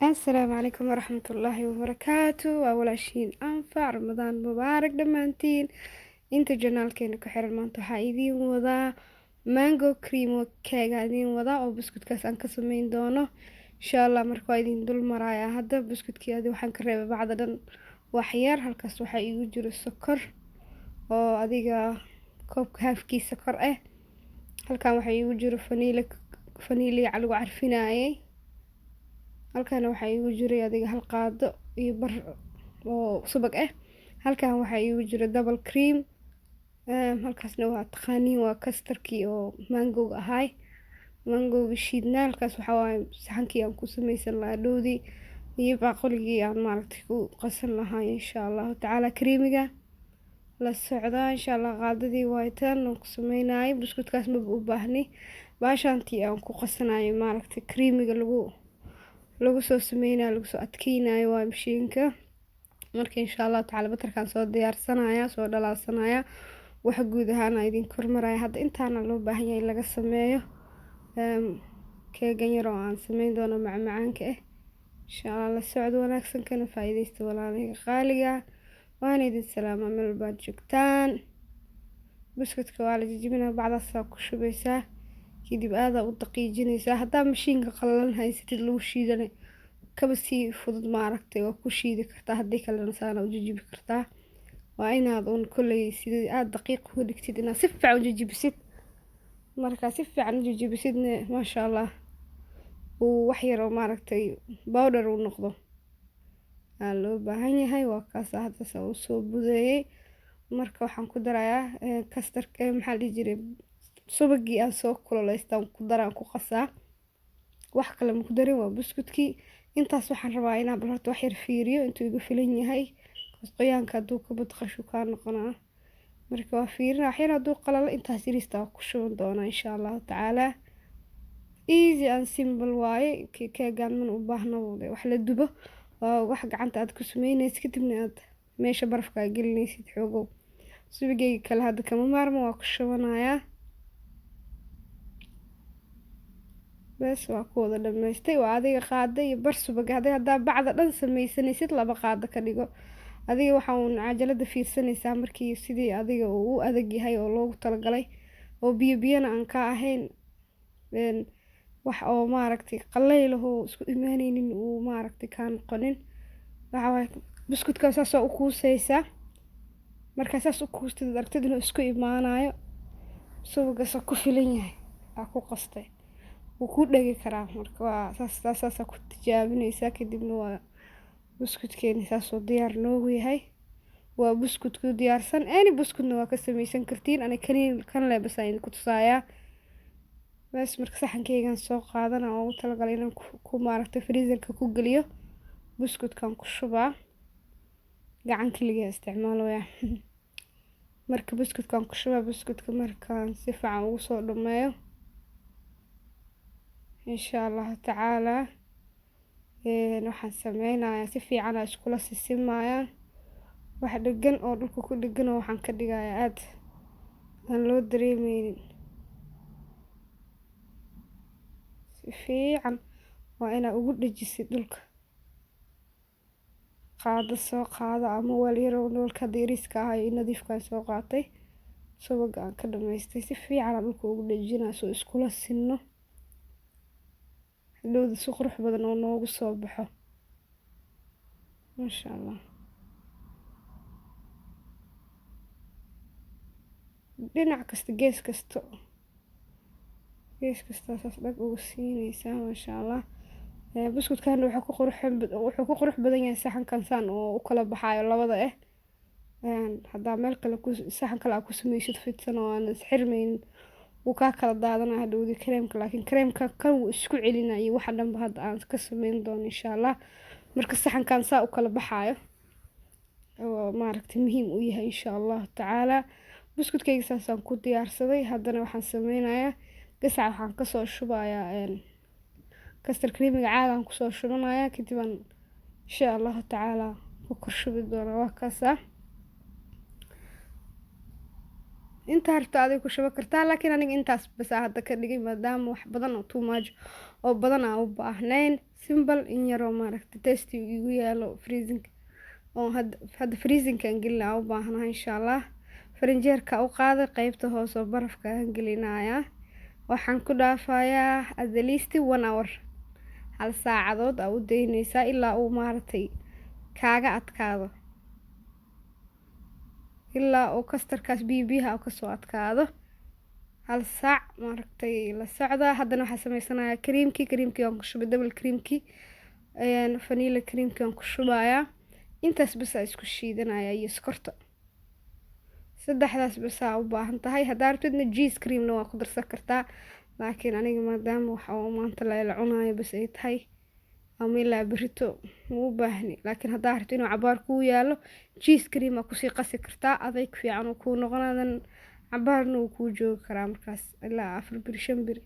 السلام عليكم ورحمة الله وبركاته وأولاشين أنفع رمضان مبارك دمانتين inta janaalkeena ku xiran maanta waxaa idiin wadaa mango cream keega idiin wadaa oo buskudkaas aan ka sameyn doono insha Allah marka waa idiin dul maraaya hadda buskudkii adi waxaan ka reebay bacda dhan wax yar halkaas waxaa iigu jiro sokor oo adiga koobka haafkii sokor ah halkan waxaa iigu jiro vanilla lagu carfinaayay halkan waxaa iigu jiray adiga hal qaado iyo bar oo subag ah halkan waxaa iigu jiro double cream halkaasna waa taqaaniin waa kastarkii oo mango ahay mango shiidna halkaas waxaa waaye saxankii aan ku sameysan lahaa dhoodii iyo baaquligii aan maaragtay ku qasan lahaa insha Allah tacaala creamiga la socda insha Allah qaadadii waa tan oo ku sameynay buskudkaas ma u baahni baashantii aan ku qasanayo maaragtay creamiga lagu soo sameynaa lagu soo adkeynayo waa mashiinka marka insha Allah tacaala batarkan soo diyaarsanaya soo dhalaasanaya waxa guud ahaan idin kormaraya hadda intaana loo baahan yahay laga sameeyo keegan yar oo aan sameyn doono macmacaanka ah insha Allah la socdo wanaagsan kana faa'iideysta walaalaha qaaliga waan idin salaama meel baad joogtaan buskudka waa la jijibinaa bacdaas ku shubaysaa kadib aada u daqiijinaysaa haddaa mashiinka qallalan haysatid lagu shiidanay kaba sii fudud maaragtay waa ku shiidi kartaa haddii kalena saana u jijibi kartaa waa inaad uun kolley sidii aada daqiiq uga dhigtid inaad si fiican u jijibisid markaa si fiican u jijibisidna maasha Allah uu wax yar oo maaragtay powder uu noqdo aa loo baahan yahay waa kaas hadda uu soo budeeyay marka waxaan ku darayaa kastarka maxaa la dhihi jiray subagii aan soo kululeystaan ku daraan ku qasaa wax kale ma ku darin waa buskudkii intaas waxaan rabaa inaan bal horta wax yar fiiriyo intuu igu filan yahay qoyaanka hadduu ka badqasho kaa noqonaa marka waa fiirina wax yar hadduu qalalo intaas yariista waa ku shuban doonaa insha Allahu tacaala easy and simple waaye keegaan man u baahna wax la dubo waa wax gacanta aad ku sameynaysid kadibna aad meesha barafka gelinaysid xoogow subagayga kale hadda kama maarmo waa ku shubanayaa bas waa ku wada dhamaystay waa adiga qaada iyo bar subag haddaa bacda dhan sameysanaysid laba qaado ka dhigo adiga waxa uu cajalada fiirsanaysaa markii sidii adiga uu u adag yahay oo loogu talagalay oo biyana aan ka ahayn wax oo maaragtay qallaylaho isku imaanaynin uu maaragtay ka noqonin waxa waay buskudka saas u kuusaysaa marka saas u kuustid aragtid inuu isku imaanayo subagaas ku filan yahay aa ku qastay wuu ku dhagi karaa marka waa saas ku tijaabinaysaa kadibna waa buskudkeeni saasoo diyaar noogu yahay waa buskudku diyaarsan any buskudna waa ka sameysan kartiin ana kan bas aan ku tusayaa bas marka saxankeygan soo qaadana oo ugu talagalay inaan ku maaragtay freezerka ku geliyo buskudkan ku shubaa gacan kaliya isticmaalaya marka buskudkan ku shubaa buskudka markaan si fiican ugu soo dhameeyo insha Allah tacaala waxaan sameynayaa si fiican aan iskula sisimaya wax dhagan oo dhulka ku dhagan oo waxaan ka dhigayaa aad aan loo dareemeynin si fiican waa inaa ugu dhajisid dhulka qaado soo qaado ama weel yar oo dhulka diiriska ah iyo nadiifkaan soo qaatay subaga aan ka dhamaystay si fiican aan dhulka ugu dhajinaa soo iskula sinno hadhowda si qurux badan oo noogu soo baxo masha Allah dhinac kasta gees kasta saas dhag ugu siinaysaa masha Allah buskudkan wuxuu ku qurux badan yahay saxankan saan oo u kala baxayo labada haddaa meel kale saxan kale aad ku sameysid fidsan oo aan isxirmaynin wuu kaa kala daadanaa hadhowdi kareemka laakiin kareemka kan wuu isku celinayo waxa dhanba hadda aan ka sameyn doono insha Allah marka saxankan saa u kala baxayo oo maaragtay muhiim u yahay insha Allah tacaala buskudkayga saasaan ku diyaarsaday haddana waxaan sameynayaa gasac waxaan kasoo shubayaa kastar creamiga caadan kusoo shubanayaa kadib aan insha Allah tacaala ku kor shubi doonaa waa kaasa inta harta adiga ku shuba kartaa laakiin aniga intaas bas hadda ka dhigay maadaama wax badan oo too much oo badan aan u baahnayn simple in yaroo maaragtay tasty igu yaalo freezing oo hadda freezing kan gelina u baahanahay insha Allah farinjeerka u qaada qaybta hoose oo barafka aan gelinayaa waxaan ku dhaafayaa at least 1 hour hal saacadood u daynaysaa ilaa uu maaragtay kaaga adkaado ilaa uu kastarkaas biyaha ka soo adkaado hal saac maaragtay la socda haddana waxaan sameysanayaa creamkii aan ku shubay double creamkii vanilla creamkii aan ku shubayaa intaas bas isku shiidanaya iyo sokorta saddexdaas bas u baahan tahay haddaad rabtidna cheese creamna waa ku darsan kartaa laakiin aniga maadaama waxa uu maanta la cunayo bas ay tahay ama ilaa berito u baahni laakiin haddaad rabtid inuu cabaar kuu yaalo cheese cream ku sii qasi kartaa adayg fiican oo kuu noqonaadan cabaarna uu kuu joogi karaa markaas ilaa 4 bir 5 bir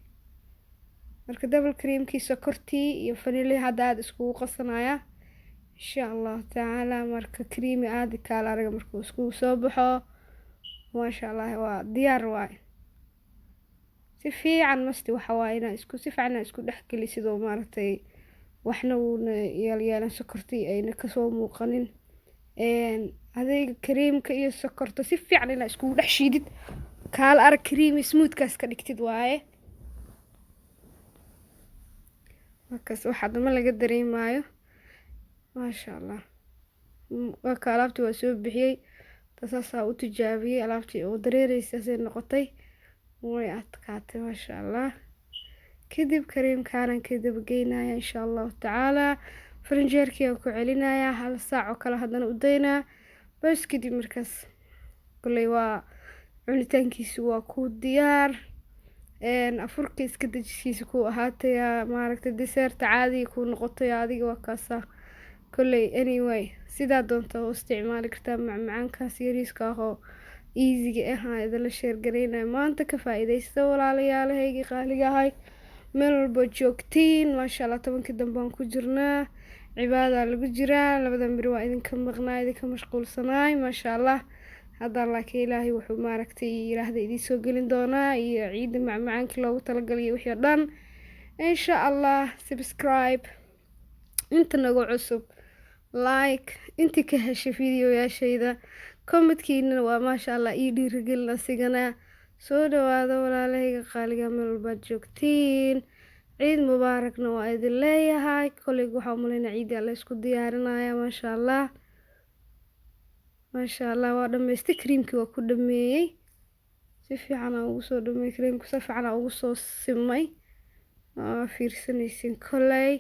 marka double creamkii sokortii iyo vanilla hadda aad isku qasanaya insha Allah taala marka creamy aad kala araga markuu isku soo baxo ma sha Allah waa diyaar waay si fiican masti waxa waay inaa si fiican isku dhaxgeli sidoo maaragtay waxna uu yeelan sokortii ayna ka soo muuqanin adeega creamka iyo sokorta si fiican inaa isku dhex shiidid kaal arag creamy smooth kaas ka dhigtid waaye markaas waxa dama laga dareemayo ma sha Allah waa alaabtii waa soo bixiyay taasaasaa u tijaabiyay alaabtii oo dareeraysa say noqotay way adkaatay ma sha Allah kadib creamkaanan kadib geynaya insha Allah taala farinjeerkii ku celinaya hal saac oo kala hadana u daynaa bas kadib markaas kulay waa cunitaankiisu waa ku diyaar afurka iska dajisiisa ku ahaatay maaragtay dessert caadi ku noqotay adiga waa kaasa kulay anyway sidaa doonto oo isticmaali kartaa macmacaankaas yariiska oo easy ah idin la share gareynaa maanta ka faa'iideysta walaalayaalahayga qaaliga ahay meel walba joogtiin ma sha Allah 10 dambe ku jirnaa cibaada lagu jiraa labadan bir waa idin ka maqnaa idin ka mashquulsanaay ma sha Allah hadda laakiin Ilaahay wuxuu maaragtay yiraahday idin soo gelin doonaa iyo ciid macmacaanka loogu talagalay wixii dhan insha Allah subscribe inta nagu cusub like inta ka heshay fiidiyoyaashayda comment-kiina waa ma sha Allah ii dhiirigelin asigana soo dhawaada walaalahayga qaaliga meel walba joogtiin ciid mubaarakna waa idin leeyahay kulay waxa umaleynaa ciid la isku diyaarinaya ma sha Allah waa dhameystay creamkii waa ku dhameeyay si fiican ugu soo dhameeyay creamku si fiican ugu soo simay fiirsanaysin kulay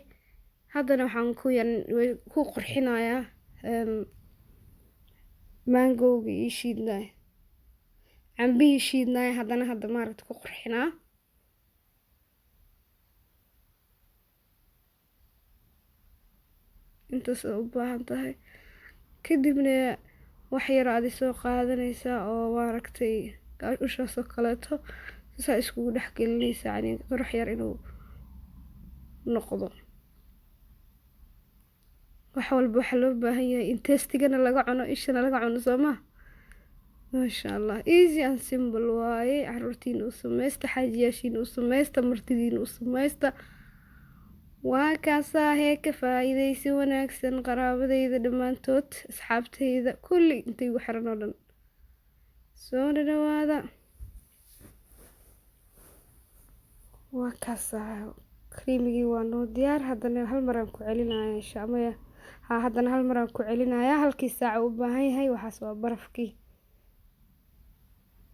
haddana waxaan ku qurxinayaa mango-ga iyo shiidnaa cambihi shiidnaa haddana maaragtay ku qurxinaa intaas u baahan tahay kadibna wax yar aad soo qaadanaysaa oo maaragtay ushaas oo kaleeto saa isku dhaxgelinaysaa yani qurux yar inuu noqdo wax walba waxa loo baahan yahay in tastigana laga cuno ishana laga cuno Soomaa ma sha Allah easy and simple waaye carruurtiin u sameeysta xaajiyaashiin u sameeysta martidiin u sameeysta waa kaasaa ka faa'iideysi wanaagsan qaraabadayda dhamaantood asxaabtayda kulli intay ugu xiran oo dhan soo dhawaada waa kaasaa creamigii waa noo diyaar haddana hal mar aan ku celinayaa insha Allah haddana hal mar aan ku celinayaa halkii saac u baahan yahay waxaas waa barafkii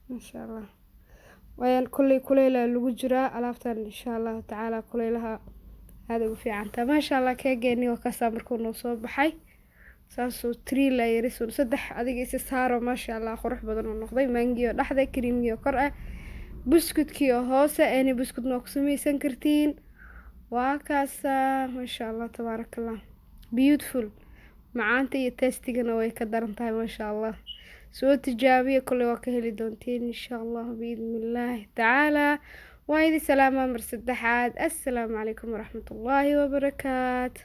ma sha Allah waan kuleyla lagu jiraa alaabtan insha Allah taala kuleylaha هذا وفي عنتا ما شاء الله كيجيني وكسر مركون وصوب حي ساسو 3 لايرس وصدح أديك إستسهارو ما شاء الله خروح بدن النقضي مانجيو لحظة كريميو قرأة بسكوت كيو هوسة أني بسكوت نقسمي سنكرتين وكاسا ما شاء الله تبارك الله beautiful معانتي تيستي جنوي كدرنتها ما شاء الله سو تجابية كل وكهلي دونتين إن شاء الله بإذن الله تعالى وهذه سلامة مرسدحات السلام عليكم ورحمة الله وبركاته.